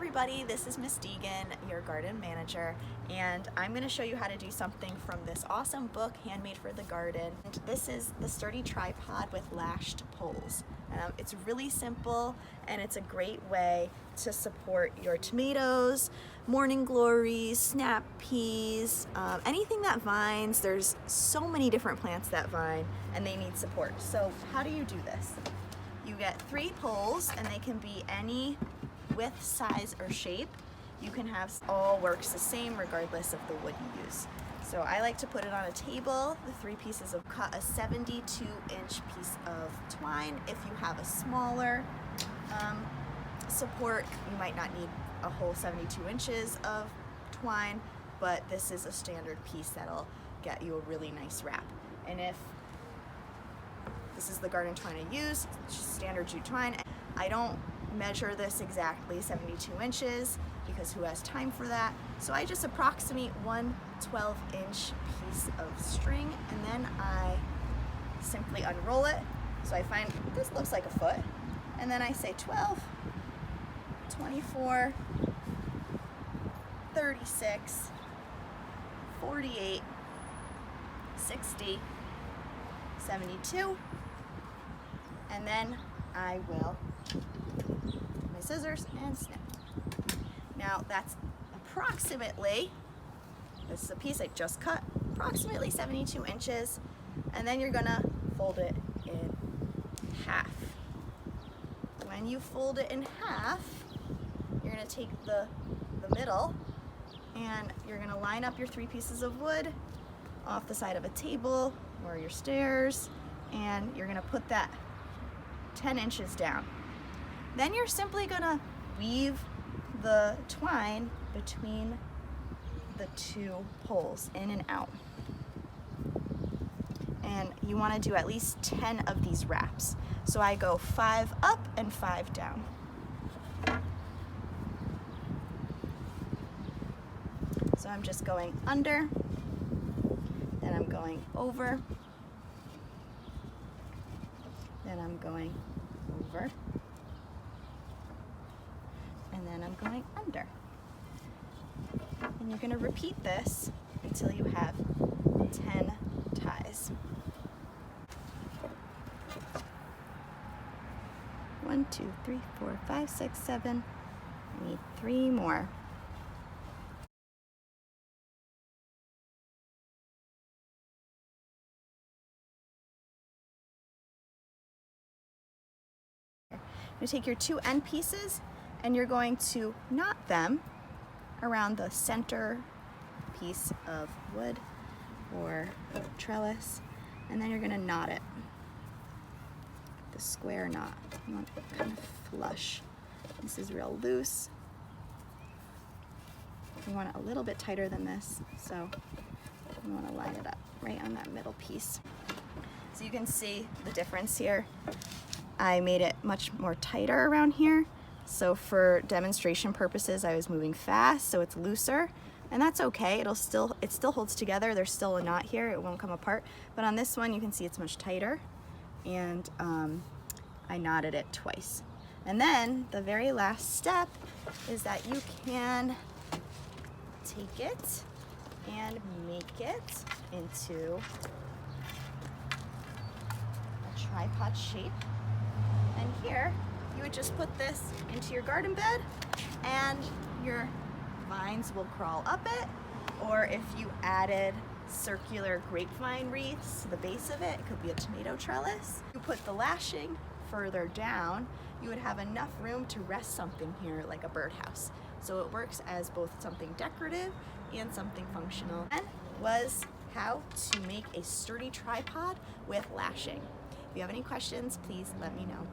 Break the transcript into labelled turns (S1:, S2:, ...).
S1: everybody, this is Miss Deegan, your garden manager, and I'm going to show you how to do something from this awesome book, Handmade for the Garden. And this is the sturdy tripod with lashed poles. It's really simple, and it's a great way to support your tomatoes, morning glories, snap peas, anything that vines. There's so many different plants that vine, and they need support. So how do you do this? You get 3 poles, and they can be any width, size, or shape. You can have all works the same regardless of the wood you use. So I like to put it on a table, the 3 pieces of cut, a 72-inch piece of twine. If you have a smaller support, you might not need a whole 72 inches of twine, but this is a standard piece that'll get you a really nice wrap. And if this is the garden twine I use, it's just standard jute twine. I don't measure this exactly 72 inches because who has time for that? So I just approximate one 12-inch piece of string, and then I simply unroll it. So I find this looks like a foot, and then I say 12, 24, 36, 48, 60, 72, and then I will my scissors and snip. Now that's approximately, this is a piece I just cut, approximately 72 inches, and then you're gonna fold it in half. When you fold it in half, you're gonna take the middle and you're gonna line up your 3 pieces of wood off the side of a table or your stairs, and you're gonna put that 10 inches down. Then you're simply gonna weave the twine between the 2 poles, in and out. And you wanna do at least 10 of these wraps. So I go 5 up and 5 down. So I'm just going under, then I'm going over, then I'm going over, and then I'm going under. And you're going to repeat this until you have 10 ties. 1, 2, 3, 4, 5, 6, 7. I need 3 more. You're going to take your 2 end pieces and you're going to knot them around the center piece of wood or trellis, and then you're going to knot it. The square knot. You want it kind of flush. This is real loose. You want it a little bit tighter than this, so you want to line it up right on that middle piece. So you can see the difference here. I made it much more tighter around here. So for demonstration purposes, I was moving fast, so it's looser, and that's okay. It still holds together. There's still a knot here. It won't come apart. But on this one, you can see it's much tighter, and I knotted it twice. And then the very last step is that you can take it and make it into a tripod shape. And here, you would just put this into your garden bed and your vines will crawl up it. Or if you added circular grapevine wreaths to the base of it, it could be a tomato trellis. You put the lashing further down, you would have enough room to rest something here like a birdhouse. So it works as both something decorative and something functional. And was how to make a sturdy tripod with lashing. If you have any questions, please let me know.